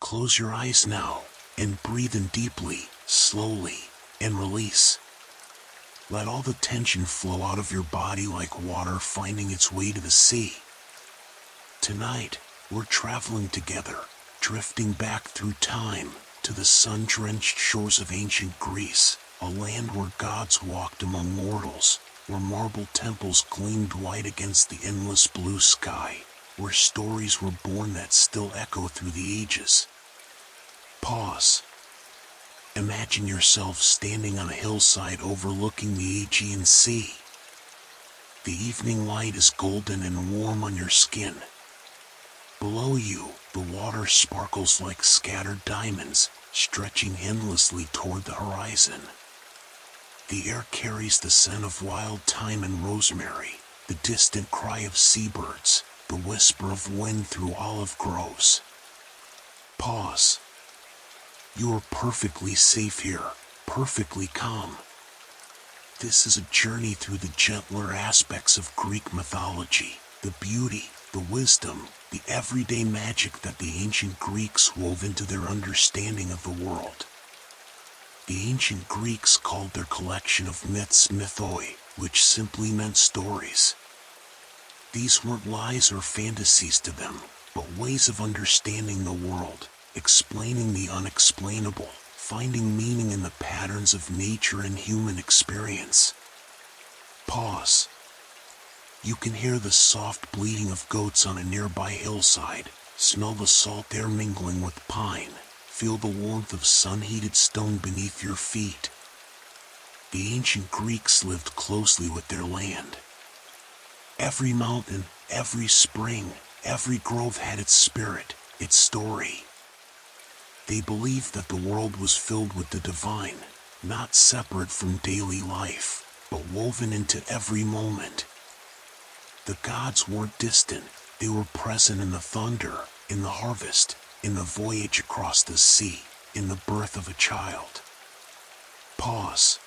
Close your eyes now, and breathe in deeply, slowly, and release. Let all the tension flow out of your body like water finding its way to the sea. Tonight, we're traveling together, drifting back through time, to the sun-drenched shores of ancient Greece, a land where gods walked among mortals, where marble temples gleamed white against the endless blue sky, where stories were born that still echo through the ages. Pause. Imagine yourself standing on a hillside overlooking the Aegean Sea. The evening light is golden and warm on your skin. Below you, the water sparkles like scattered diamonds, stretching endlessly toward the horizon. The air carries the scent of wild thyme and rosemary, the distant cry of seabirds, the whisper of wind through olive groves. Pause. You are perfectly safe here, perfectly calm. This is a journey through the gentler aspects of Greek mythology, the beauty, the wisdom, the everyday magic that the ancient Greeks wove into their understanding of the world. The ancient Greeks called their collection of myths mythoi, which simply meant stories. These weren't lies or fantasies to them, but ways of understanding the world, explaining the unexplainable, finding meaning in the patterns of nature and human experience. Pause. You can hear the soft bleating of goats on a nearby hillside, smell the salt air mingling with pine, feel the warmth of sun-heated stone beneath your feet. The ancient Greeks lived closely with their land. Every mountain, every spring, every grove had its spirit, its story. They believed that the world was filled with the divine, not separate from daily life, but woven into every moment. The gods weren't distant, they were present in the thunder, in the harvest, in the voyage across the sea, in the birth of a child. Pause.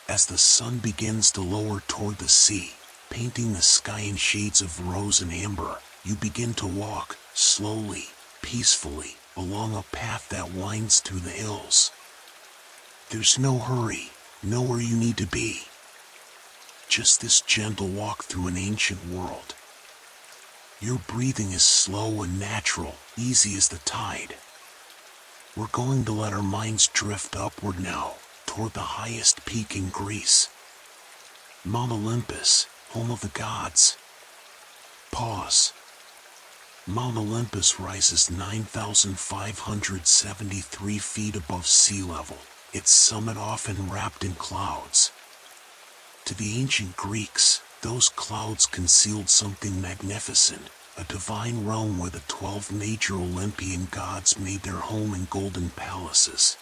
As the sun begins to lower toward the sea, painting the sky in shades of rose and amber, you begin to walk, slowly, peacefully, along a path that winds through the hills. There's no hurry, nowhere you need to be. Just this gentle walk through an ancient world. Your breathing is slow and natural, easy as the tide. We're going to let our minds drift upward now, toward the highest peak in Greece. Mount Olympus, home of the gods. Pause. Mount Olympus rises 9,573 feet above sea level, its summit often wrapped in clouds. To the ancient Greeks, those clouds concealed something magnificent, a divine realm where the 12 major Olympian gods made their home in golden palaces.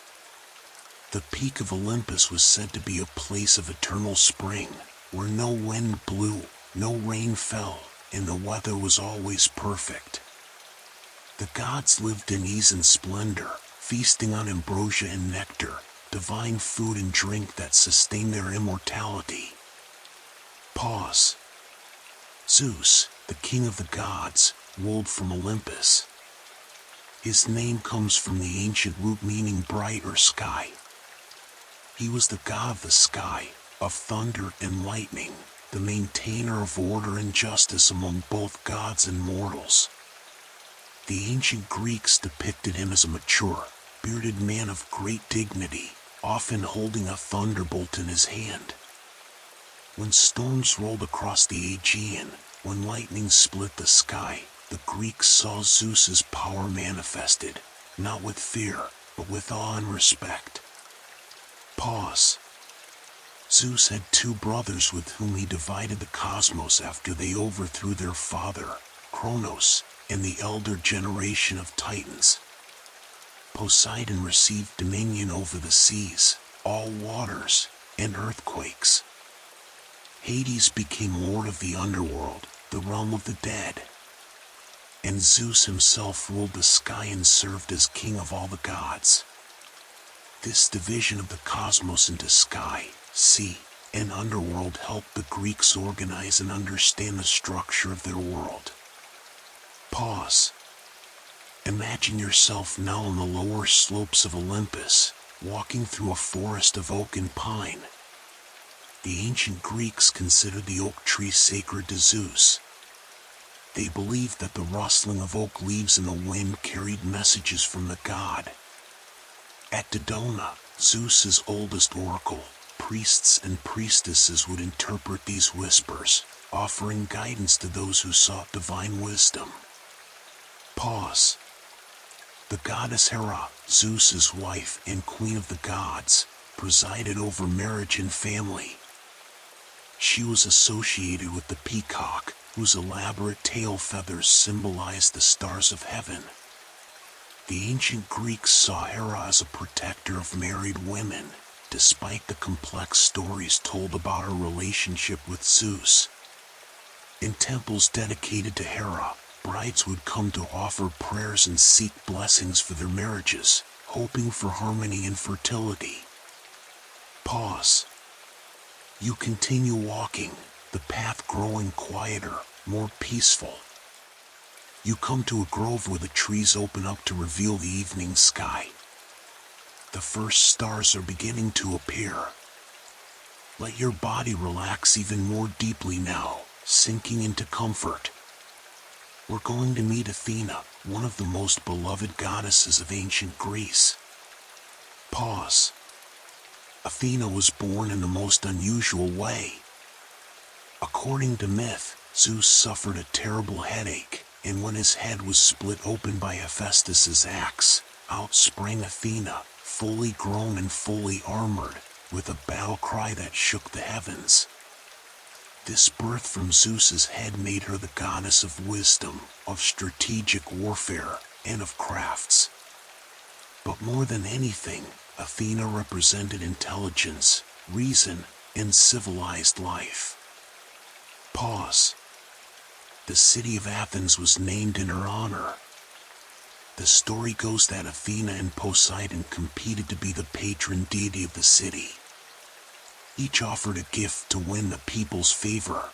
The peak of Olympus was said to be a place of eternal spring, where no wind blew, no rain fell, and the weather was always perfect. The gods lived in ease and splendor, feasting on ambrosia and nectar, divine food and drink that sustained their immortality. Pause. Zeus, the king of the gods, ruled from Olympus. His name comes from the ancient root meaning bright or sky. He was the god of the sky, of thunder and lightning, the maintainer of order and justice among both gods and mortals. The ancient Greeks depicted him as a mature, bearded man of great dignity, often holding a thunderbolt in his hand. When storms rolled across the Aegean, when lightning split the sky, the Greeks saw Zeus's power manifested, not with fear, but with awe and respect. Pause. Zeus had 2 brothers with whom he divided the cosmos after they overthrew their father, Kronos, and the elder generation of Titans. Poseidon received dominion over the seas, all waters, and earthquakes. Hades became lord of the underworld, the realm of the dead. And Zeus himself ruled the sky and served as king of all the gods. This division of the cosmos into sky, sea, and underworld helped the Greeks organize and understand the structure of their world. Pause. Imagine yourself now on the lower slopes of Olympus, walking through a forest of oak and pine. The ancient Greeks considered the oak tree sacred to Zeus. They believed that the rustling of oak leaves in the wind carried messages from the god. At Dodona, Zeus's oldest oracle, priests and priestesses would interpret these whispers, offering guidance to those who sought divine wisdom. Pause. The goddess Hera, Zeus's wife and queen of the gods, presided over marriage and family. She was associated with the peacock, whose elaborate tail feathers symbolized the stars of heaven. The ancient Greeks saw Hera as a protector of married women, despite the complex stories told about her relationship with Zeus. In temples dedicated to Hera, brides would come to offer prayers and seek blessings for their marriages, hoping for harmony and fertility. Pause. You continue walking, the path growing quieter, more peaceful. You come to a grove where the trees open up to reveal the evening sky. The first stars are beginning to appear. Let your body relax even more deeply now, sinking into comfort. We're going to meet Athena, one of the most beloved goddesses of ancient Greece. Pause. Athena was born in the most unusual way. According to myth, Zeus suffered a terrible headache, and when his head was split open by Hephaestus's axe, out sprang Athena, fully grown and fully armored, with a battle cry that shook the heavens. This birth from Zeus's head made her the goddess of wisdom, of strategic warfare, and of crafts. But more than anything, Athena represented intelligence, reason, and civilized life. Pause. The city of Athens was named in her honor. The story goes that Athena and Poseidon competed to be the patron deity of the city. Each offered a gift to win the people's favor.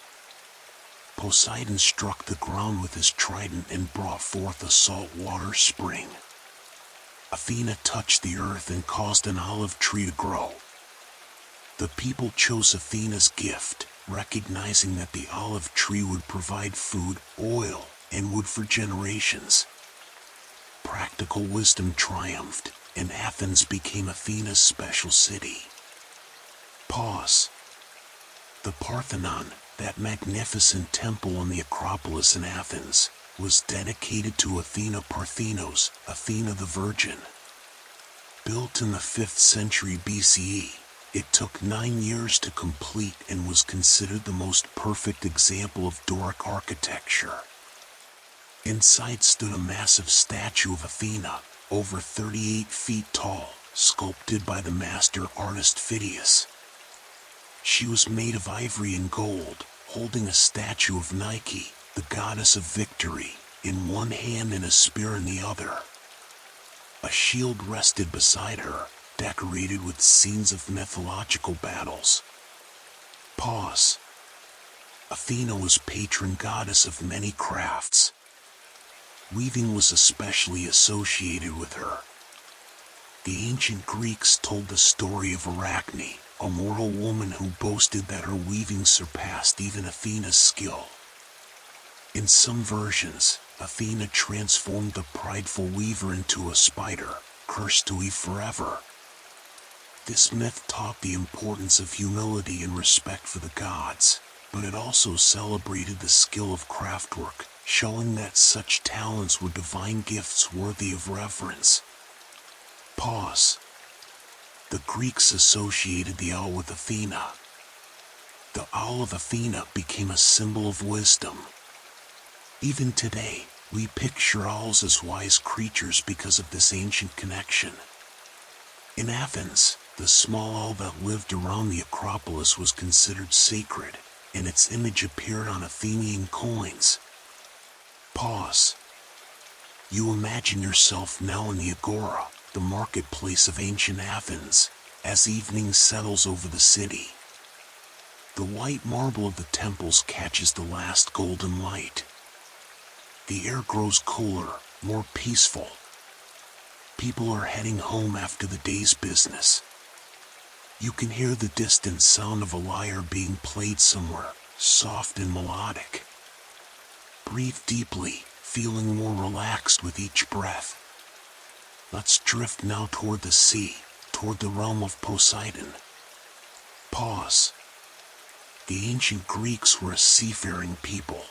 Poseidon struck the ground with his trident and brought forth a saltwater spring. Athena touched the earth and caused an olive tree to grow. The people chose Athena's gift, recognizing that the olive tree would provide food, oil, and wood for generations. Practical wisdom triumphed, and Athens became Athena's special city. Pause. The Parthenon, that magnificent temple on the Acropolis in Athens, was dedicated to Athena Parthenos, Athena the Virgin. Built in the 5th century BCE, it took 9 years to complete and was considered the most perfect example of Doric architecture. Inside stood a massive statue of Athena, over 38 feet tall, sculpted by the master artist Phidias. She was made of ivory and gold, holding a statue of Nike, the goddess of victory, in one hand and a spear in the other. A shield rested beside her, decorated with scenes of mythological battles. Pause. Athena was patron goddess of many crafts. Weaving was especially associated with her. The ancient Greeks told the story of Arachne, a mortal woman who boasted that her weaving surpassed even Athena's skill. In some versions, Athena transformed the prideful weaver into a spider, cursed to weave forever. This myth taught the importance of humility and respect for the gods, but it also celebrated the skill of craftwork, showing that such talents were divine gifts worthy of reverence. Pause. The Greeks associated the owl with Athena. The owl of Athena became a symbol of wisdom. Even today, we picture owls as wise creatures because of this ancient connection. In Athens, the small owl that lived around the Acropolis was considered sacred, and its image appeared on Athenian coins. Pause. You imagine yourself now in the Agora, the marketplace of ancient Athens, as evening settles over the city. The white marble of the temples catches the last golden light. The air grows cooler, more peaceful. People are heading home after the day's business. You can hear the distant sound of a lyre being played somewhere, soft and melodic. Breathe deeply, feeling more relaxed with each breath. Let's drift now toward the sea, toward the realm of Poseidon. Pause. The ancient Greeks were a seafaring people.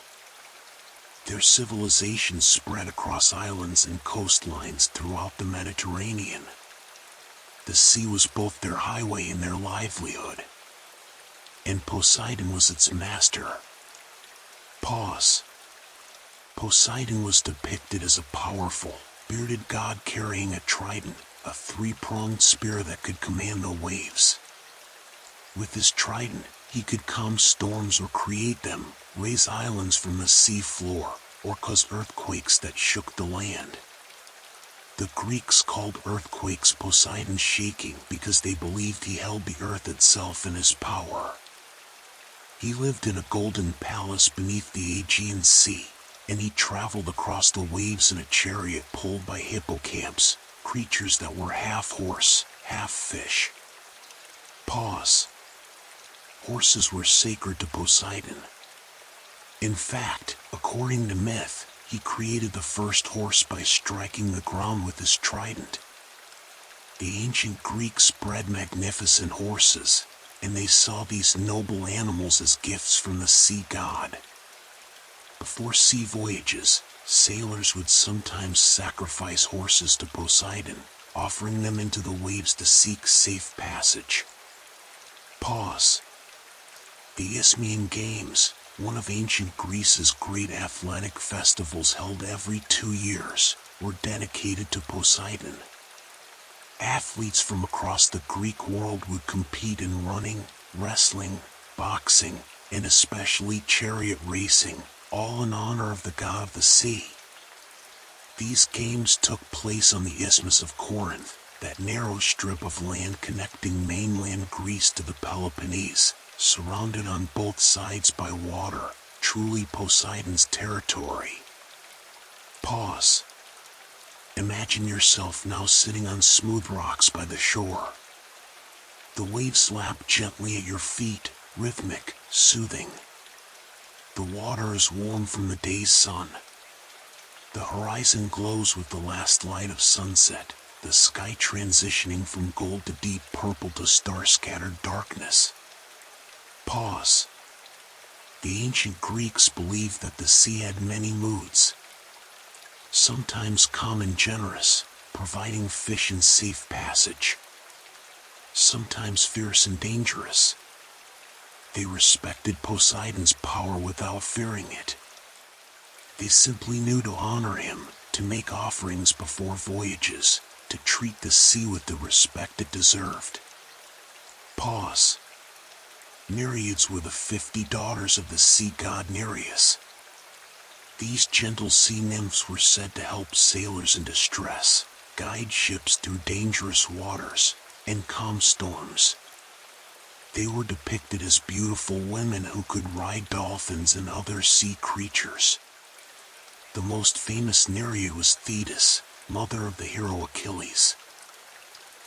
Their civilization spread across islands and coastlines throughout the Mediterranean. The sea was both their highway and their livelihood, and Poseidon was its master. Pause. Poseidon was depicted as a powerful, bearded god carrying a trident, a three-pronged spear that could command the waves. With his trident, he could calm storms or create them, raise islands from the sea floor, or cause earthquakes that shook the land. The Greeks called earthquakes Poseidon's shaking because they believed he held the earth itself in his power. He lived in a golden palace beneath the Aegean Sea, and he traveled across the waves in a chariot pulled by hippocamps, creatures that were half horse, half fish. Pause. Horses were sacred to Poseidon. In fact, according to myth, he created the first horse by striking the ground with his trident. The ancient Greeks bred magnificent horses, and they saw these noble animals as gifts from the sea god. Before sea voyages, sailors would sometimes sacrifice horses to Poseidon, offering them into the waves to seek safe passage. Pause. The Isthmian Games, one of ancient Greece's great athletic festivals held every 2 years, were dedicated to Poseidon. Athletes from across the Greek world would compete in running, wrestling, boxing, and especially chariot racing, all in honor of the god of the sea. These games took place on the Isthmus of Corinth, that narrow strip of land connecting mainland Greece to the Peloponnese, surrounded on both sides by water, truly Poseidon's territory. Pause. Imagine yourself now sitting on smooth rocks by the shore. The waves lap gently at your feet, rhythmic, soothing. The water is warm from the day's sun. The horizon glows with the last light of sunset, the sky transitioning from gold to deep purple to star-scattered darkness. Pause. The ancient Greeks believed that the sea had many moods. Sometimes calm and generous, providing fish and safe passage. Sometimes fierce and dangerous. They respected Poseidon's power without fearing it. They simply knew to honor him, to make offerings before voyages, to treat the sea with the respect it deserved. Pause. Nereids were the 50 daughters of the sea god Nereus. These gentle sea nymphs were said to help sailors in distress, guide ships through dangerous waters, and calm storms. They were depicted as beautiful women who could ride dolphins and other sea creatures. The most famous Nereid was Thetis, mother of the hero Achilles.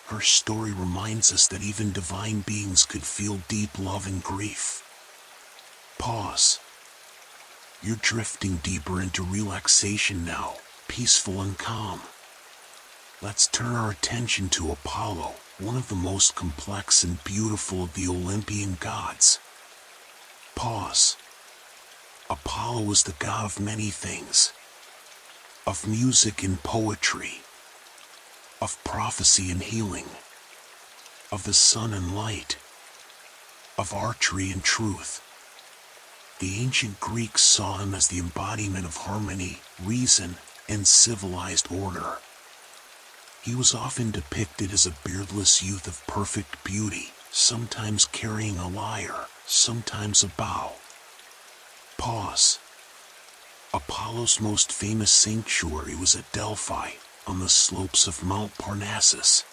Her story reminds us that even divine beings could feel deep love and grief. Pause. You're drifting deeper into relaxation now, peaceful and calm. Let's turn our attention to Apollo, one of the most complex and beautiful of the Olympian gods. Pause. Apollo was the god of many things. Of music and poetry. Of prophecy and healing. Of the sun and light. Of archery and truth. The ancient Greeks saw him as the embodiment of harmony, reason, and civilized order. He was often depicted as a beardless youth of perfect beauty, sometimes carrying a lyre, sometimes a bow. Pause. Apollo's most famous sanctuary was at Delphi, on the slopes of Mount Parnassus.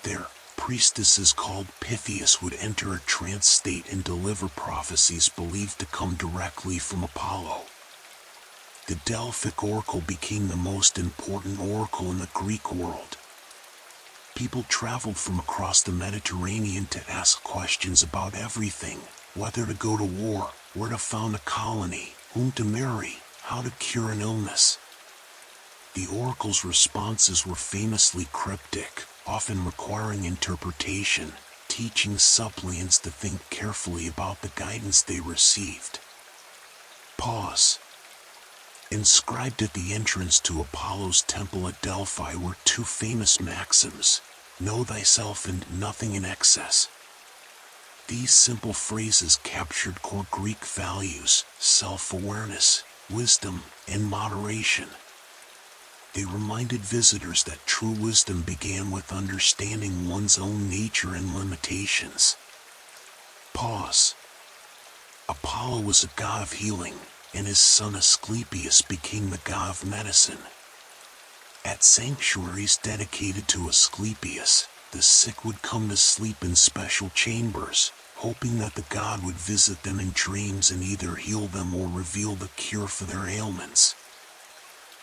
There, priestesses called Pythias would enter a trance state and deliver prophecies believed to come directly from Apollo. The Delphic oracle became the most important oracle in the Greek world. People traveled from across the Mediterranean to ask questions about everything, whether to go to war, where to found a colony, whom to marry, how to cure an illness. The oracle's responses were famously cryptic, often requiring interpretation, teaching suppliants to think carefully about the guidance they received. Pause. Inscribed at the entrance to Apollo's temple at Delphi were two famous maxims: know thyself and nothing in excess. These simple phrases captured core Greek values: self-awareness, wisdom, and moderation. They reminded visitors that true wisdom began with understanding one's own nature and limitations. Pause. Apollo was a god of healing, and his son Asclepius became the god of medicine. At sanctuaries dedicated to Asclepius, the sick would come to sleep in special chambers, hoping that the god would visit them in dreams and either heal them or reveal the cure for their ailments.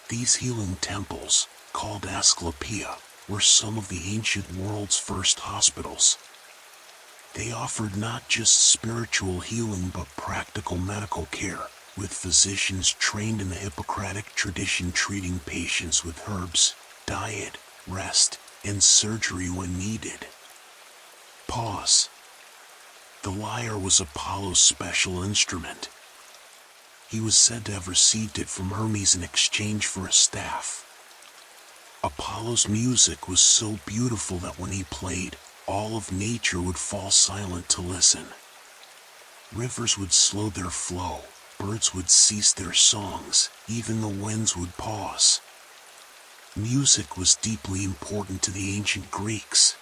These healing temples, called Asclepia, were some of the ancient world's first hospitals. They offered not just spiritual healing but practical medical care, with physicians trained in the Hippocratic tradition treating patients with herbs, diet, rest, and surgery when needed. Pause. The lyre was Apollo's special instrument. He was said to have received it from Hermes in exchange for a staff. Apollo's music was so beautiful that when he played, all of nature would fall silent to listen. Rivers would slow their flow, birds would cease their songs, even the winds would pause. Music was deeply important to the ancient Greeks.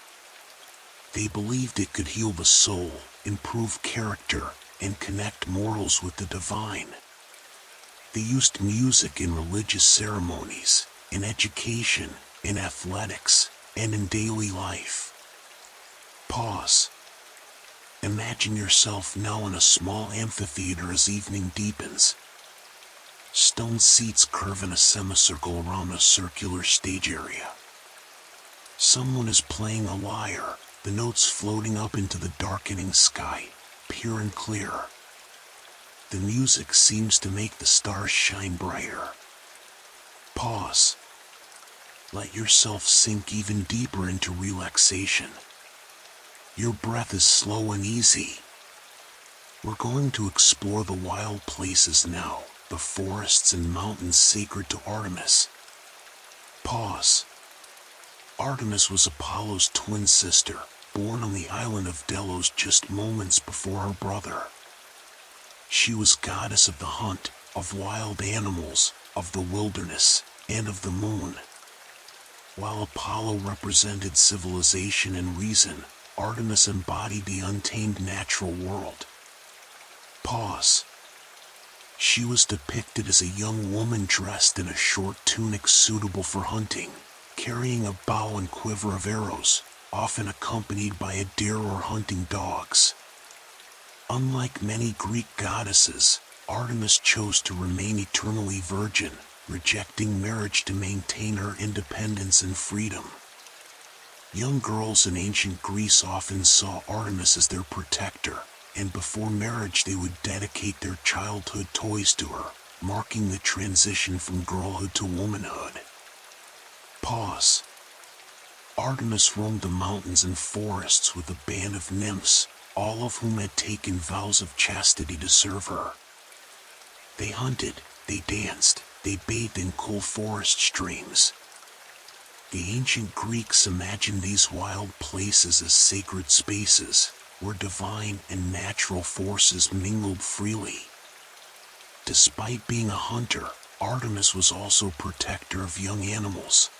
They believed it could heal the soul, improve character, and connect mortals with the divine. They used music in religious ceremonies, in education, in athletics, and in daily life. Pause. Imagine yourself now in a small amphitheater as evening deepens. Stone seats curve in a semicircle around a circular stage area. Someone is playing a lyre, the notes floating up into the darkening sky, pure and clear. The music seems to make the stars shine brighter. Pause. Let yourself sink even deeper into relaxation. Your breath is slow and easy. We're going to explore the wild places now, the forests and mountains sacred to Artemis. Pause. Artemis was Apollo's twin sister, born on the island of Delos just moments before her brother. She was goddess of the hunt, of wild animals, of the wilderness, and of the moon. While Apollo represented civilization and reason, Artemis embodied the untamed natural world. Pause. She was depicted as a young woman dressed in a short tunic suitable for hunting, carrying a bow and quiver of arrows, often accompanied by a deer or hunting dogs. Unlike many Greek goddesses, Artemis chose to remain eternally virgin, rejecting marriage to maintain her independence and freedom. Young girls in ancient Greece often saw Artemis as their protector, and before marriage they would dedicate their childhood toys to her, marking the transition from girlhood to womanhood. Pause. Artemis roamed the mountains and forests with a band of nymphs, all of whom had taken vows of chastity to serve her. They hunted, they danced, they bathed in cool forest streams. The ancient Greeks imagined these wild places as sacred spaces, where divine and natural forces mingled freely. Despite being a hunter, Artemis was also protector of young animals.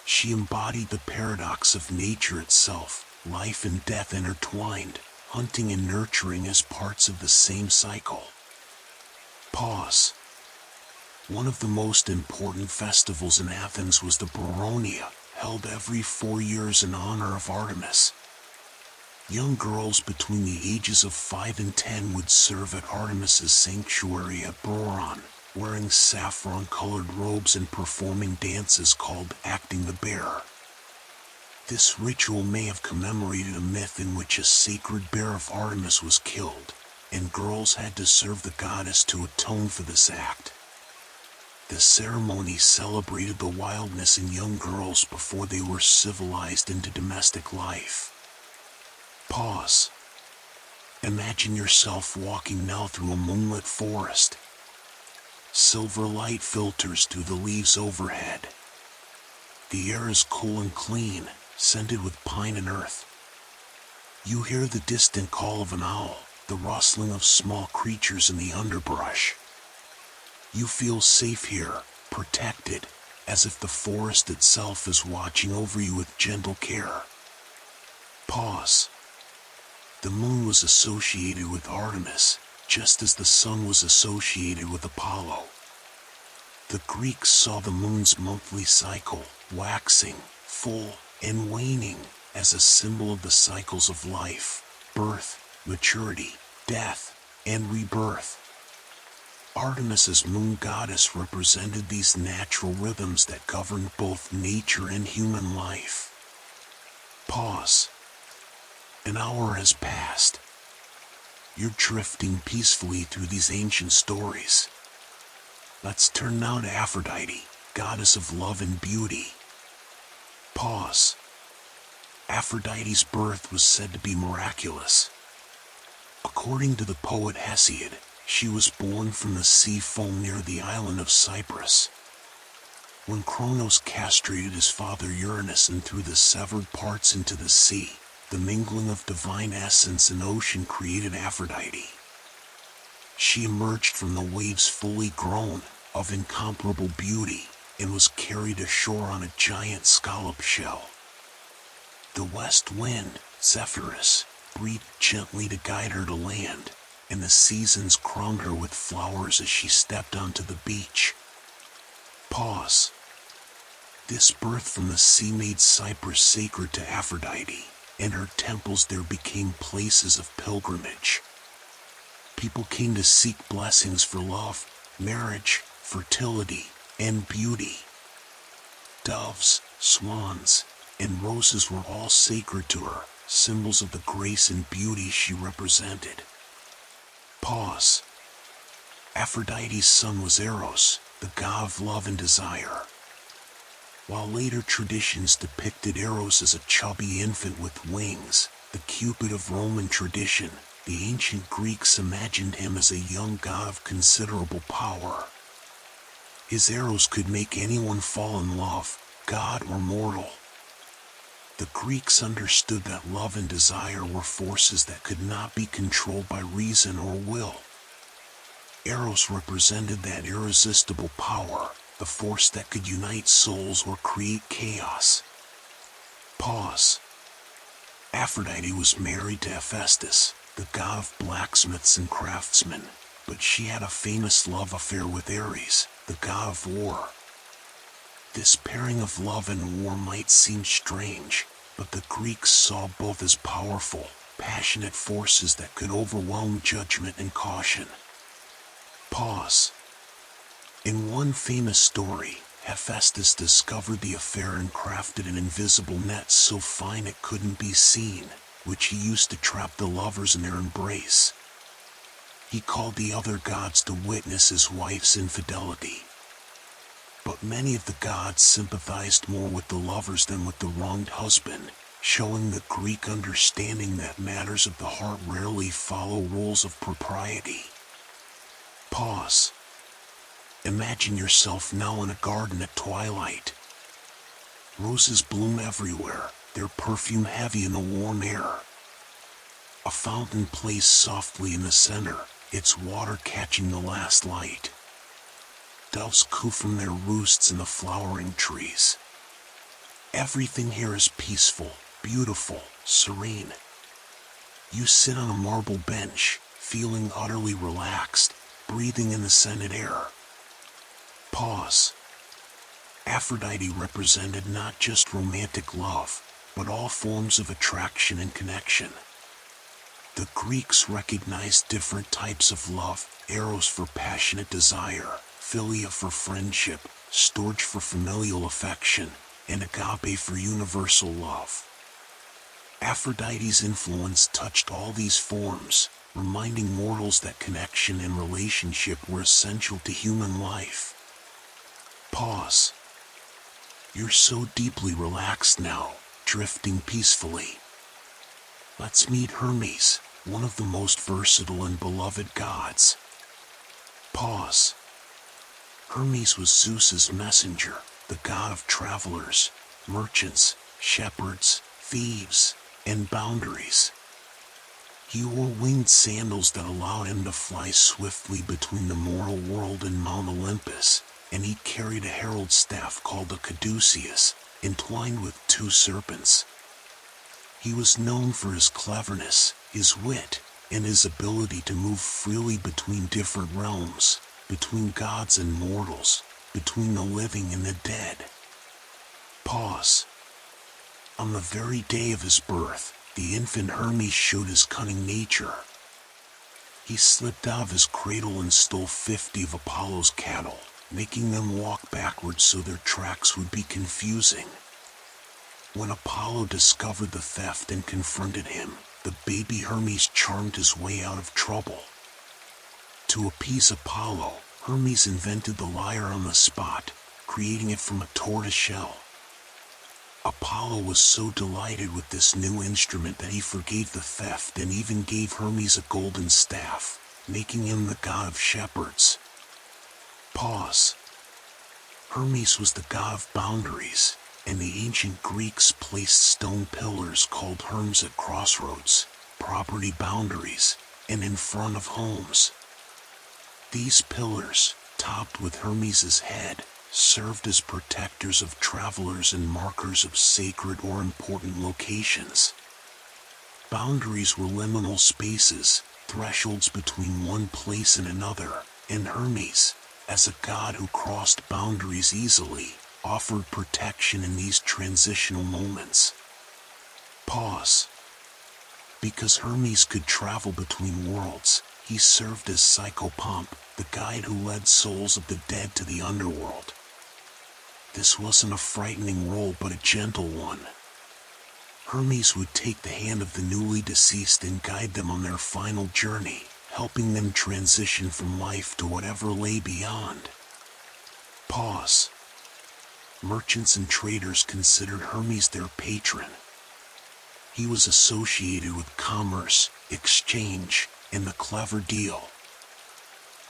She embodied the paradox of nature itself, life and death intertwined, hunting and nurturing as parts of the same cycle. Pause. One of the most important festivals in Athens was the Baronia, held every 4 years in honor of Artemis. Young girls between the ages of 5 and 10 would serve at Artemis's sanctuary at Boron, wearing saffron-colored robes and performing dances called acting the bear. This ritual may have commemorated a myth in which a sacred bear of Artemis was killed, and girls had to serve the goddess to atone for this act. The ceremony celebrated the wildness in young girls before they were civilized into domestic life. Pause. Imagine yourself walking now through a moonlit forest. Silver light filters through the leaves overhead. The air is cool and clean, scented with pine and earth. You hear the distant call of an owl, the rustling of small creatures in the underbrush. You feel safe here, protected, as if the forest itself is watching over you with gentle care. Pause. The moon was associated with Artemis, just as the sun was associated with Apollo. The Greeks saw the moon's monthly cycle, waxing, full, and waning, as a symbol of the cycles of life, birth, maturity, death, and rebirth. Artemis as moon goddess represented these natural rhythms that governed both nature and human life. Pause. An hour has passed. You're drifting peacefully through these ancient stories. Let's turn now to Aphrodite, goddess of love and beauty. Pause. Aphrodite's birth was said to be miraculous. According to the poet Hesiod, she was born from the sea foam near the island of Cyprus. When Kronos castrated his father Uranus and threw the severed parts into the sea, the mingling of divine essence and ocean created Aphrodite. She emerged from the waves fully grown, of incomparable beauty, and was carried ashore on a giant scallop shell. The west wind, Zephyrus, breathed gently to guide her to land, and the seasons crowned her with flowers as she stepped onto the beach. Pause. This birth from the sea made Cyprus sacred to Aphrodite, and her temples there became places of pilgrimage. People came to seek blessings for love, marriage, fertility, and beauty. Doves, swans, and roses were all sacred to her, symbols of the grace and beauty she represented. Pause. Aphrodite's son was Eros, the god of love and desire. While later traditions depicted Eros as a chubby infant with wings, the Cupid of Roman tradition, the ancient Greeks imagined him as a young god of considerable power. His arrows could make anyone fall in love, god or mortal. The Greeks understood that love and desire were forces that could not be controlled by reason or will. Eros represented that irresistible power, the force that could unite souls or create chaos. Pause. Aphrodite was married to Hephaestus, the god of blacksmiths and craftsmen, but she had a famous love affair with Ares, the god of war. This pairing of love and war might seem strange, but the Greeks saw both as powerful, passionate forces that could overwhelm judgment and caution. Pause. In one famous story, Hephaestus discovered the affair and crafted an invisible net so fine it couldn't be seen, which he used to trap the lovers in their embrace. He called the other gods to witness his wife's infidelity. But many of the gods sympathized more with the lovers than with the wronged husband, showing the Greek understanding that matters of the heart rarely follow rules of propriety. Pause. Imagine yourself now in a garden at twilight. Roses bloom everywhere, their perfume heavy in the warm air. A fountain plays softly in the center, its water catching the last light. Doves coo from their roosts in the flowering trees. Everything here is peaceful, beautiful, serene. You sit on a marble bench, feeling utterly relaxed, breathing in the scented air. Pause. Aphrodite represented not just romantic love, but all forms of attraction and connection. The Greeks recognized different types of love, Eros for passionate desire, philia for friendship, storge for familial affection, and agape for universal love. Aphrodite's influence touched all these forms, reminding mortals that connection and relationship were essential to human life. Pause. You're so deeply relaxed now, drifting peacefully. Let's meet Hermes, one of the most versatile and beloved gods. Pause. Hermes was Zeus's messenger, the god of travelers, merchants, shepherds, thieves, and boundaries. He wore winged sandals that allowed him to fly swiftly between the mortal world and Mount Olympus, and he carried a herald staff called a caduceus, entwined with 2 serpents. He was known for his cleverness, his wit, and his ability to move freely between different realms, between gods and mortals, between the living and the dead. Pause. On the very day of his birth, the infant Hermes showed his cunning nature. He slipped out of his cradle and stole 50 of Apollo's cattle, making them walk backwards so their tracks would be confusing. When Apollo discovered the theft and confronted him, the baby Hermes charmed his way out of trouble. To appease Apollo, Hermes invented the lyre on the spot, creating it from a tortoise shell. Apollo was so delighted with this new instrument that he forgave the theft and even gave Hermes a golden staff, making him the god of shepherds. Pause. Hermes was the god of boundaries, and the ancient Greeks placed stone pillars called Hermes at crossroads, property boundaries, and in front of homes. These pillars, topped with Hermes's head, served as protectors of travelers and markers of sacred or important locations. Boundaries were liminal spaces, thresholds between one place and another, and Hermes, as a god who crossed boundaries easily, offered protection in these transitional moments. Pause. Because Hermes could travel between worlds, he served as psychopomp, the guide who led souls of the dead to the underworld. This wasn't a frightening role but a gentle one. Hermes would take the hand of the newly deceased and guide them on their final journey, helping them transition from life to whatever lay beyond. Pause. Merchants and traders considered Hermes their patron. He was associated with commerce, exchange, and the clever deal.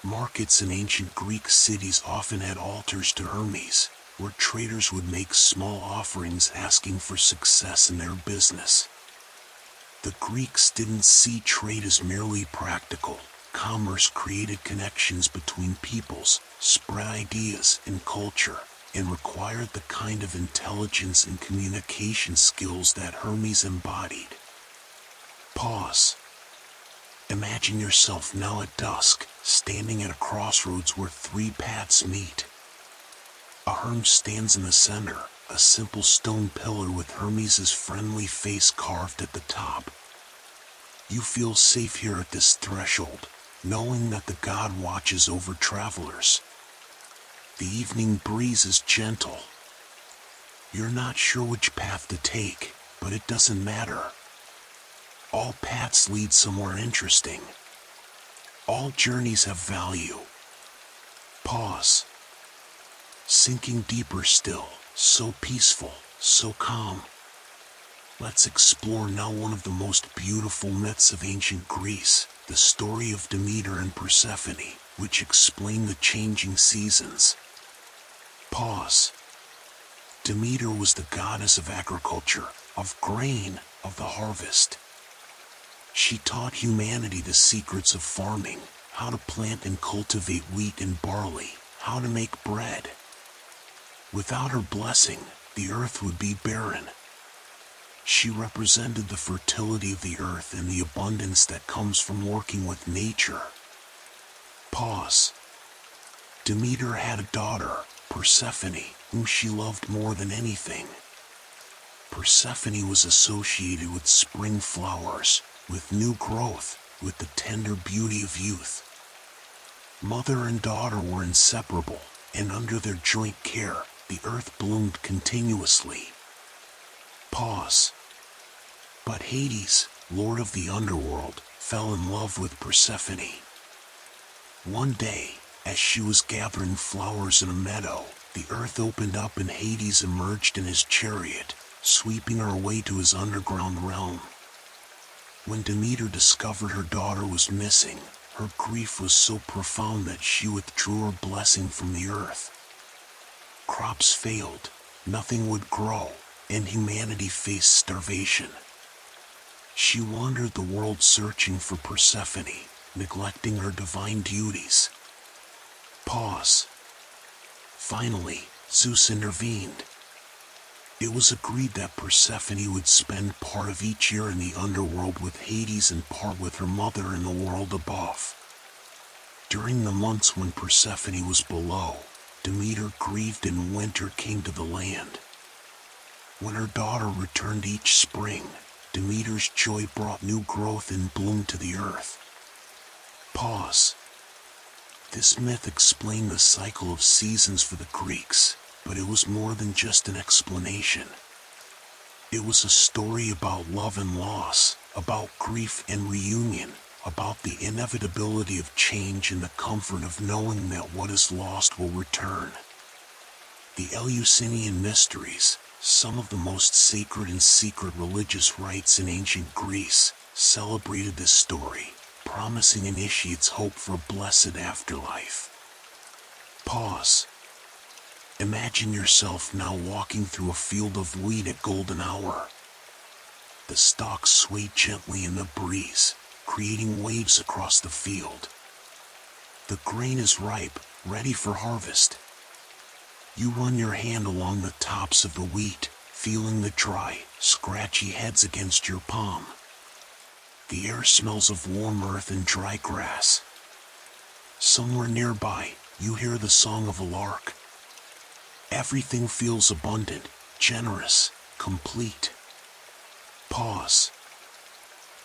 Markets in ancient Greek cities often had altars to Hermes, where traders would make small offerings asking for success in their business. The Greeks didn't see trade as merely practical. Commerce created connections between peoples, spread ideas and culture, and required the kind of intelligence and communication skills that Hermes embodied. Pause. Imagine yourself now at dusk, standing at a crossroads where 3 paths meet. A Hermes stands in the center, a simple stone pillar with Hermes's friendly face carved at the top. You feel safe here at this threshold, knowing that the god watches over travelers. The evening breeze is gentle. You're not sure which path to take, but it doesn't matter. All paths lead somewhere interesting. All journeys have value. Pause. Sinking deeper still, so peaceful, so calm. Let's explore now one of the most beautiful myths of ancient Greece, the story of Demeter and Persephone, which explain the changing seasons. Pause. Demeter was the goddess of agriculture, of grain, of the harvest. She taught humanity the secrets of farming, how to plant and cultivate wheat and barley, how to make bread. Without her blessing, the earth would be barren. She represented the fertility of the earth and the abundance that comes from working with nature. Pause. Demeter had a daughter, Persephone, whom she loved more than anything. Persephone was associated with spring flowers, with new growth, with the tender beauty of youth. Mother and daughter were inseparable, and under their joint care, the earth bloomed continuously. Pause. But Hades, lord of the underworld, fell in love with Persephone. One day, as she was gathering flowers in a meadow, the earth opened up and Hades emerged in his chariot, sweeping her away to his underground realm. When Demeter discovered her daughter was missing, her grief was so profound that she withdrew her blessing from the earth. Crops failed, nothing would grow, and humanity faced starvation. She wandered the world searching for Persephone, neglecting her divine duties. Pause. Finally, Zeus intervened. It was agreed that Persephone would spend part of each year in the underworld with Hades and part with her mother in the world above. During the months when Persephone was below, Demeter grieved and winter came to the land. When her daughter returned each spring, Demeter's joy brought new growth and bloom to the earth. Pause. This myth explained the cycle of seasons for the Greeks, but it was more than just an explanation. It was a story about love and loss, about grief and reunion, about the inevitability of change and the comfort of knowing that what is lost will return. The Eleusinian Mysteries, some of the most sacred and secret religious rites in ancient Greece, celebrated this story, promising initiates hope for a blessed afterlife. Pause. Imagine yourself now walking through a field of wheat at golden hour. The stalks sway gently in the breeze, creating waves across the field. The grain is ripe, ready for harvest. You run your hand along the tops of the wheat, feeling the dry, scratchy heads against your palm. The air smells of warm earth and dry grass. Somewhere nearby, you hear the song of a lark. Everything feels abundant, generous, complete. Pause.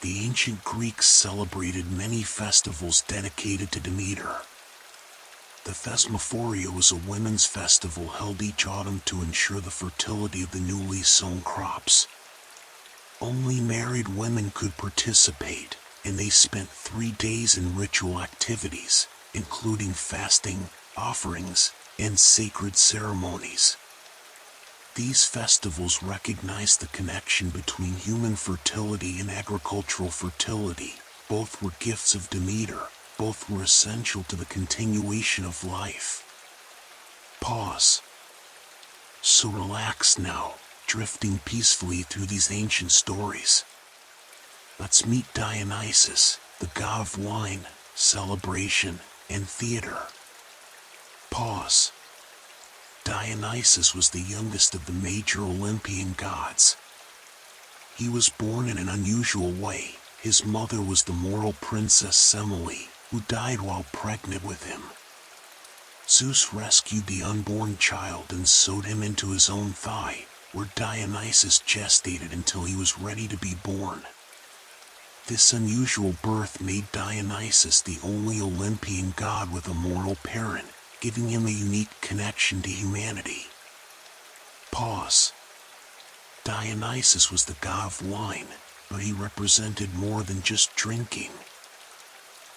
The ancient Greeks celebrated many festivals dedicated to Demeter. The Thesmophoria was a women's festival held each autumn to ensure the fertility of the newly sown crops. Only married women could participate, and they spent 3 days in ritual activities, including fasting, offerings, and sacred ceremonies. These festivals recognized the connection between human fertility and agricultural fertility. Both were gifts of Demeter, both were essential to the continuation of life. Pause. So relax now, drifting peacefully through these ancient stories. Let's meet Dionysus, the god of wine, celebration, and theater. Pause. Dionysus was the youngest of the major Olympian gods. He was born in an unusual way. His mother was the mortal princess Semele, who died while pregnant with him. Zeus rescued the unborn child and sewed him into his own thigh, where Dionysus gestated until he was ready to be born. This unusual birth made Dionysus the only Olympian god with a mortal parent, giving him a unique connection to humanity. Pause. Dionysus was the god of wine, but he represented more than just drinking.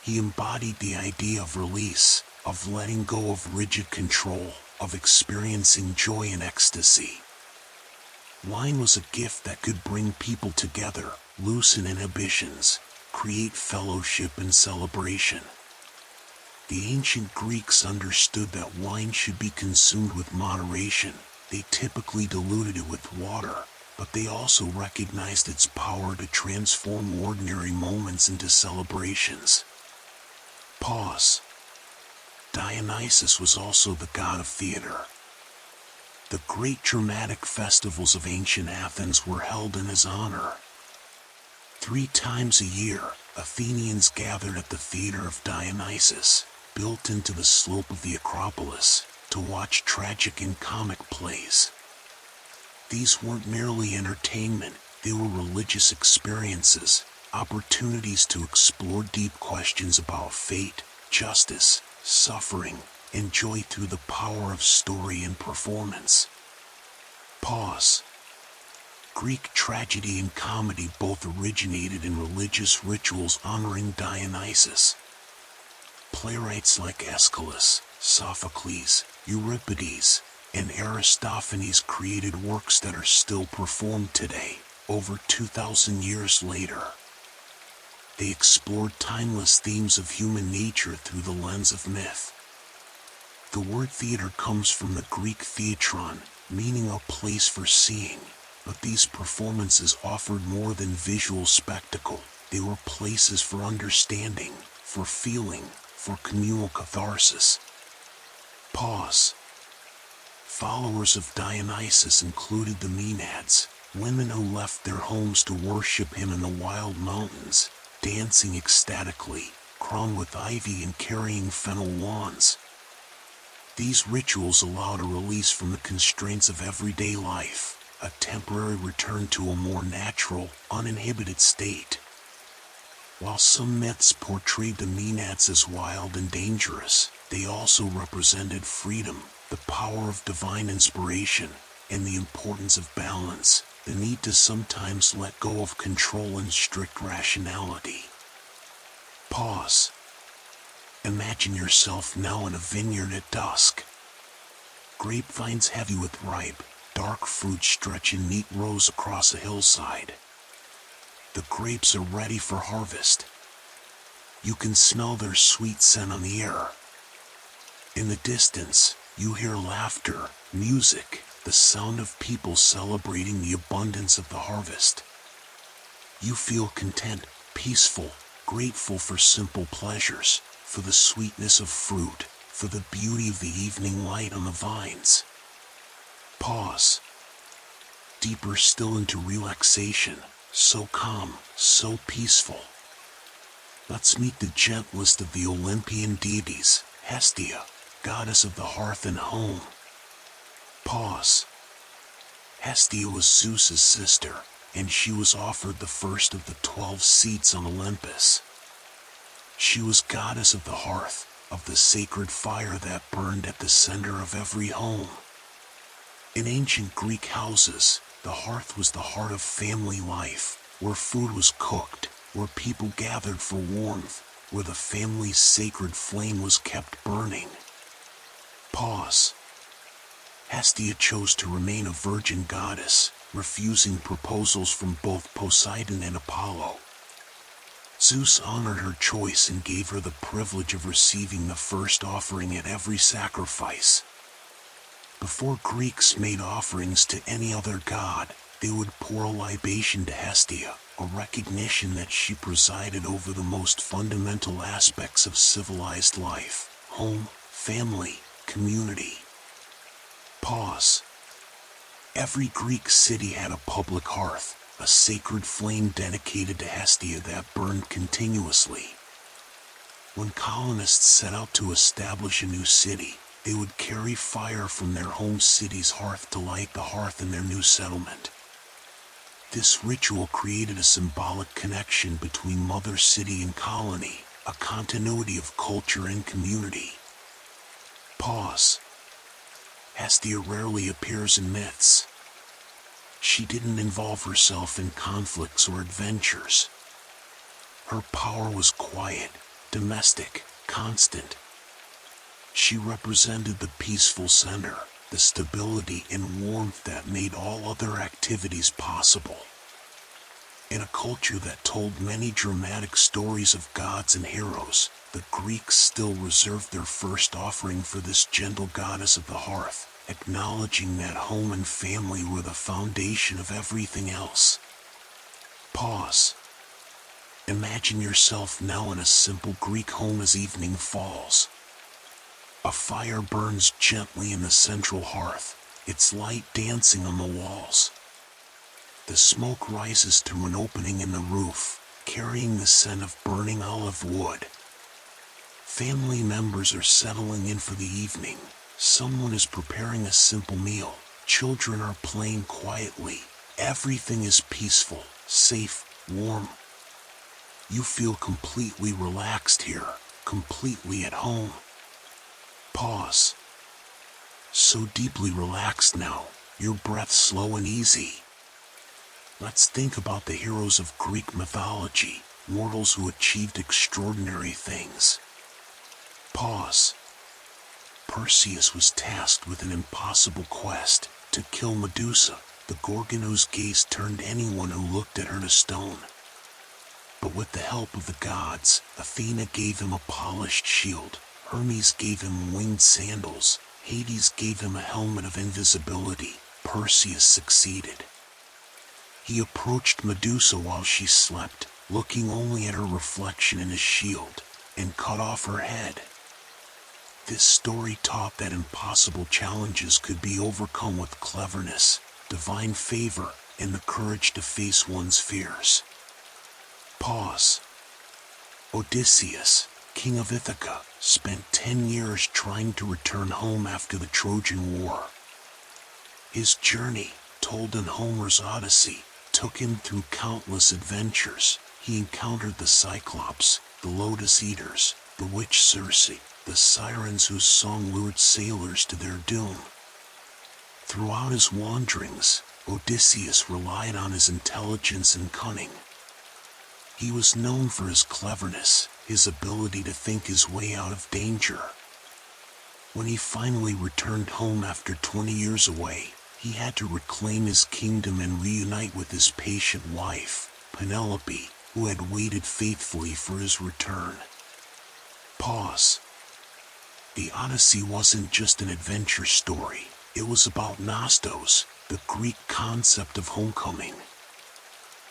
He embodied the idea of release, of letting go of rigid control, of experiencing joy and ecstasy. Wine was a gift that could bring people together, loosen inhibitions, create fellowship and celebration. The ancient Greeks understood that wine should be consumed with moderation. They typically diluted it with water, but they also recognized its power to transform ordinary moments into celebrations. Pause. Dionysus was also the god of theater. The great dramatic festivals of ancient Athens were held in his honor. 3 times a year, Athenians gathered at the theater of Dionysus, built into the slope of the Acropolis, to watch tragic and comic plays. These weren't merely entertainment, they were religious experiences, opportunities to explore deep questions about fate, justice, suffering, and joy through the power of story and performance. Pause. Greek tragedy and comedy both originated in religious rituals honoring Dionysus. Playwrights like Aeschylus, Sophocles, Euripides, and Aristophanes created works that are still performed today, over 2,000 years later. They explored timeless themes of human nature through the lens of myth. The word theater comes from the Greek theatron, meaning a place for seeing, but these performances offered more than visual spectacle. They were places for understanding, for feeling, for communal catharsis. Pause. Followers of Dionysus included the Maenads, women who left their homes to worship him in the wild mountains, dancing ecstatically, crowned with ivy and carrying fennel wands. These rituals allowed a release from the constraints of everyday life, a temporary return to a more natural, uninhibited state. While some myths portrayed the Maenads as wild and dangerous, they also represented freedom, the power of divine inspiration, and the importance of balance, the need to sometimes let go of control and strict rationality. Pause. Imagine yourself now in a vineyard at dusk. Grapevines heavy with ripe, dark fruit stretch in neat rows across a hillside. The grapes are ready for harvest. You can smell their sweet scent on the air. In the distance, you hear laughter, music, the sound of people celebrating the abundance of the harvest. You feel content, peaceful, grateful for simple pleasures, for the sweetness of fruit, for the beauty of the evening light on the vines. Pause. Deeper still into relaxation, so calm, so peaceful. Let's meet the gentlest of the Olympian deities, Hestia, goddess of the hearth and home. Pause. Hestia was Zeus's sister, and she was offered the first of the 12 seats on Olympus. She was goddess of the hearth, of the sacred fire that burned at the center of every home. In ancient Greek houses, the hearth was the heart of family life, where food was cooked, where people gathered for warmth, where the family's sacred flame was kept burning. Pause. Hestia chose to remain a virgin goddess, refusing proposals from both Poseidon and Apollo. Zeus honored her choice and gave her the privilege of receiving the first offering at every sacrifice. Before Greeks made offerings to any other god, they would pour a libation to Hestia, a recognition that she presided over the most fundamental aspects of civilized life: home, family, community. Pause. Every Greek city had a public hearth, a sacred flame dedicated to Hestia that burned continuously. When colonists set out to establish a new city, they would carry fire from their home city's hearth to light the hearth in their new settlement. This ritual created a symbolic connection between mother city and colony, a continuity of culture and community. Pause. Hestia rarely appears in myths. She didn't involve herself in conflicts or adventures. Her power was quiet, domestic, constant. She represented the peaceful center, the stability and warmth that made all other activities possible. In a culture that told many dramatic stories of gods and heroes, the Greeks still reserved their first offering for this gentle goddess of the hearth, acknowledging that home and family were the foundation of everything else. Pause. Imagine yourself now in a simple Greek home as evening falls. A fire burns gently in the central hearth, its light dancing on the walls. The smoke rises through an opening in the roof, carrying the scent of burning olive wood. Family members are settling in for the evening. Someone is preparing a simple meal. Children are playing quietly. Everything is peaceful, safe, warm. You feel completely relaxed here, completely at home. Pause. So deeply relaxed now, your breath slow and easy. Let's think about the heroes of Greek mythology, mortals who achieved extraordinary things. Pause. Perseus was tasked with an impossible quest, to kill Medusa, the Gorgon whose gaze turned anyone who looked at her to stone. But with the help of the gods, Athena gave him a polished shield, Hermes gave him winged sandals, Hades gave him a helmet of invisibility. Perseus succeeded. He approached Medusa while she slept, looking only at her reflection in his shield, and cut off her head. This story taught that impossible challenges could be overcome with cleverness, divine favor, and the courage to face one's fears. Pause. Odysseus, king of Ithaca, spent 10 years trying to return home after the Trojan War. His journey, told in Homer's Odyssey, took him through countless adventures. He encountered the Cyclops, the Lotus Eaters, the witch Circe, the sirens whose song lured sailors to their doom. Throughout his wanderings, Odysseus relied on his intelligence and cunning. He was known for his cleverness, his ability to think his way out of danger. When he finally returned home after 20 years away, he had to reclaim his kingdom and reunite with his patient wife, Penelope, who had waited faithfully for his return. Pause. The Odyssey wasn't just an adventure story, it was about Nostos, the Greek concept of homecoming.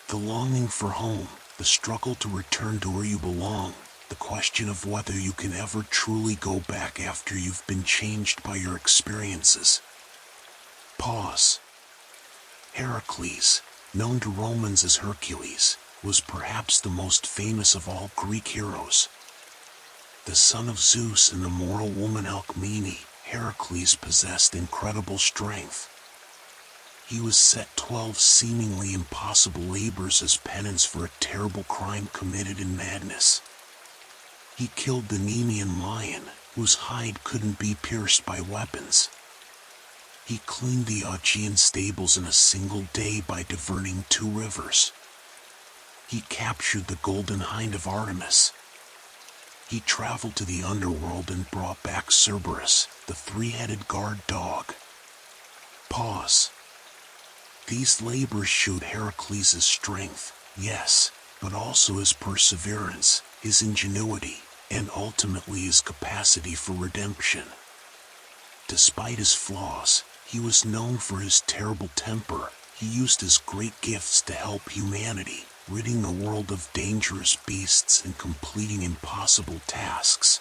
The longing for home, the struggle to return to where you belong, the question of whether you can ever truly go back after you've been changed by your experiences. Pause. Heracles, known to Romans as Hercules, was perhaps the most famous of all Greek heroes. The son of Zeus and the mortal woman Alcmene, Heracles possessed incredible strength. He was set 12 seemingly impossible labors as penance for a terrible crime committed in madness. He killed the Nemean lion, whose hide couldn't be pierced by weapons. He cleaned the Augean stables in a single day by diverting 2 rivers. He captured the golden hind of Artemis. He traveled to the underworld and brought back Cerberus, the 3-headed guard dog. Pause. These labors showed Heracles' strength, yes, but also his perseverance, his ingenuity, and ultimately his capacity for redemption. Despite his flaws, he was known for his terrible temper. He used his great gifts to help humanity, ridding the world of dangerous beasts and completing impossible tasks.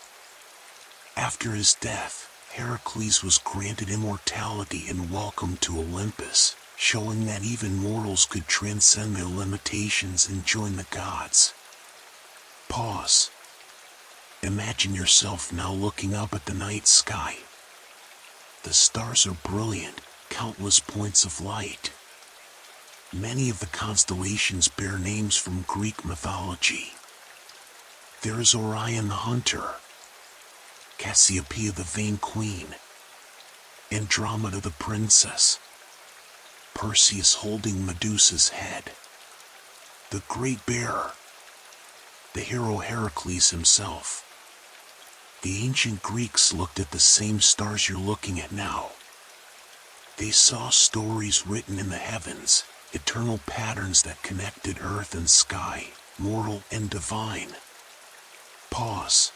After his death, Heracles was granted immortality and welcomed to Olympus, showing that even mortals could transcend their limitations and join the gods. Pause. Imagine yourself now looking up at the night sky. The stars are brilliant, countless points of light. Many of the constellations bear names from Greek mythology. There is Orion the hunter, Cassiopeia the vain queen, Andromeda the princess, Perseus holding Medusa's head, the Great Bear, the hero Heracles himself. The ancient Greeks looked at the same stars you're looking at now. They saw stories written in the heavens, eternal patterns that connected earth and sky, mortal and divine. Pause.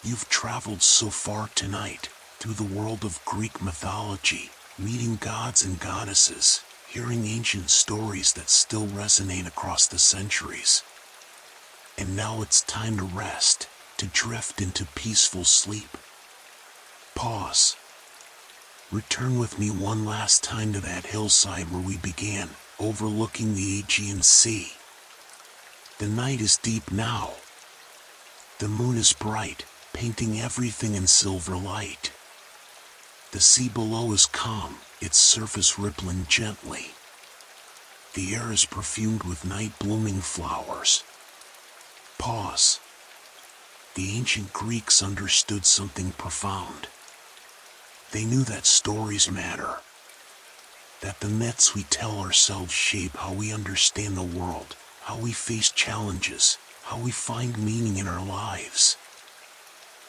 You've traveled so far tonight, through the world of Greek mythology, meeting gods and goddesses, hearing ancient stories that still resonate across the centuries. And now it's time to rest, to drift into peaceful sleep. Pause. Return with me one last time to that hillside where we began, overlooking the Aegean Sea. The night is deep now. The moon is bright, painting everything in silver light. The sea below is calm, its surface rippling gently. The air is perfumed with night-blooming flowers. Pause. The ancient Greeks understood something profound. They knew that stories matter, that the myths we tell ourselves shape how we understand the world, how we face challenges, how we find meaning in our lives.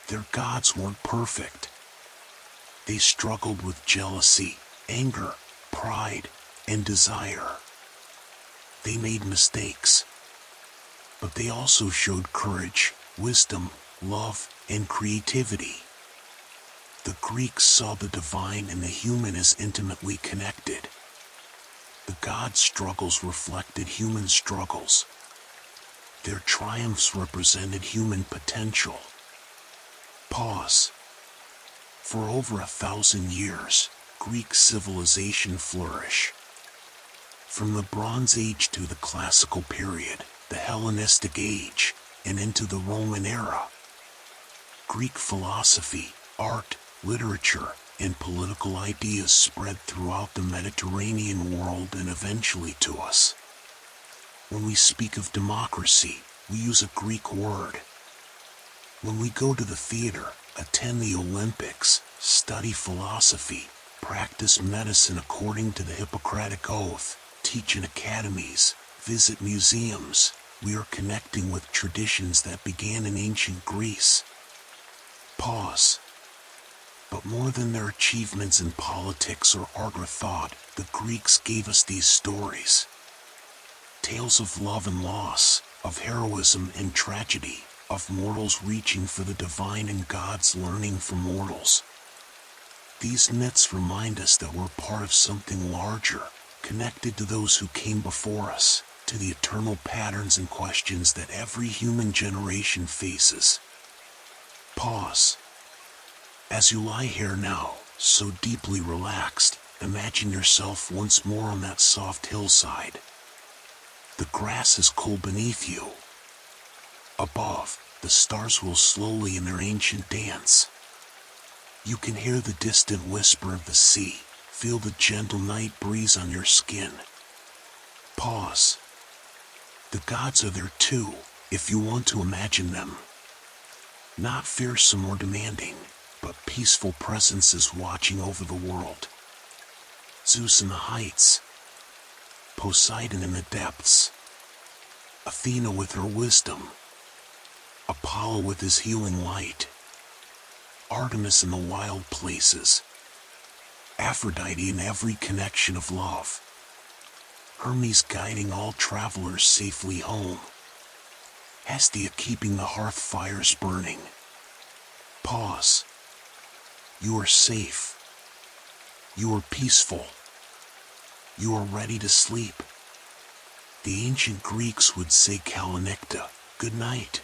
Their gods weren't perfect. They struggled with jealousy, anger, pride, and desire. They made mistakes, but they also showed courage, wisdom, love, and creativity. The Greeks saw the divine and the human as intimately connected. The gods' struggles reflected human struggles. Their triumphs represented human potential. Pause. For over 1,000 years, Greek civilization flourished. From the Bronze Age to the Classical period, the Hellenistic Age, and into the Roman era, Greek philosophy, art, literature, and political ideas spread throughout the Mediterranean world and eventually to us. When we speak of democracy, we use a Greek word. When we go to the theater, attend the Olympics, study philosophy, practice medicine according to the Hippocratic Oath, teach in academies, visit museums, we are connecting with traditions that began in ancient Greece. Pause. But more than their achievements in politics or art or thought, the Greeks gave us these stories. Tales of love and loss, of heroism and tragedy, of mortals reaching for the divine and gods learning from mortals. These myths remind us that we're part of something larger, connected to those who came before us, to the eternal patterns and questions that every human generation faces. Pause. As you lie here now, so deeply relaxed, imagine yourself once more on that soft hillside. The grass is cool beneath you. Above, the stars will slowly in their ancient dance. You can hear the distant whisper of the sea, feel the gentle night breeze on your skin. Pause. The gods are there too, if you want to imagine them. Not fearsome or demanding, but peaceful presences watching over the world. Zeus in the heights, Poseidon in the depths, Athena with her wisdom, Apollo with his healing light, Artemis in the wild places, Aphrodite in every connection of love, Hermes guiding all travelers safely home, Hestia keeping the hearth fires burning. Pause. You are safe. You are peaceful. You are ready to sleep. The ancient Greeks would say Kalinicta, good night.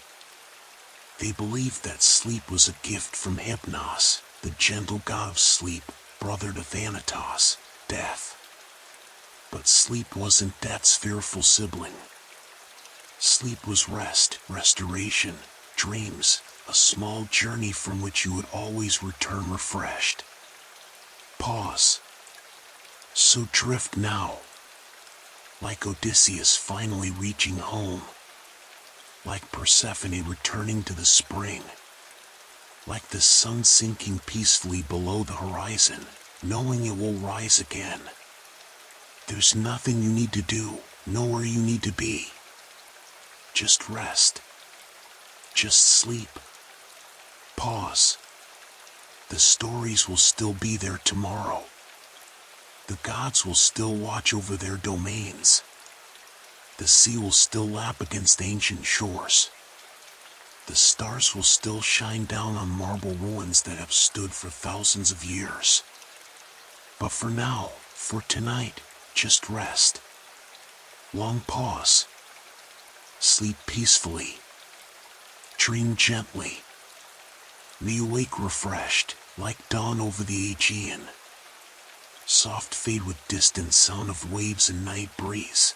They believed that sleep was a gift from Hypnos, the gentle god of sleep, brother to Thanatos, death. But sleep wasn't death's fearful sibling. Sleep was rest, restoration, dreams, a small journey from which you would always return refreshed. Pause. So drift now. Like Odysseus finally reaching home. Like Persephone returning to the spring. Like the sun sinking peacefully below the horizon, knowing it will rise again. There's nothing you need to do, nowhere you need to be. Just rest. Just sleep. Pause. The stories will still be there tomorrow. The gods will still watch over their domains. The sea will still lap against ancient shores. The stars will still shine down on marble ruins that have stood for thousands of years. But for now, for tonight, just rest. Long pause. Sleep peacefully. Dream gently. May you wake refreshed, like dawn over the Aegean. Soft fade with distant sound of waves and night breeze.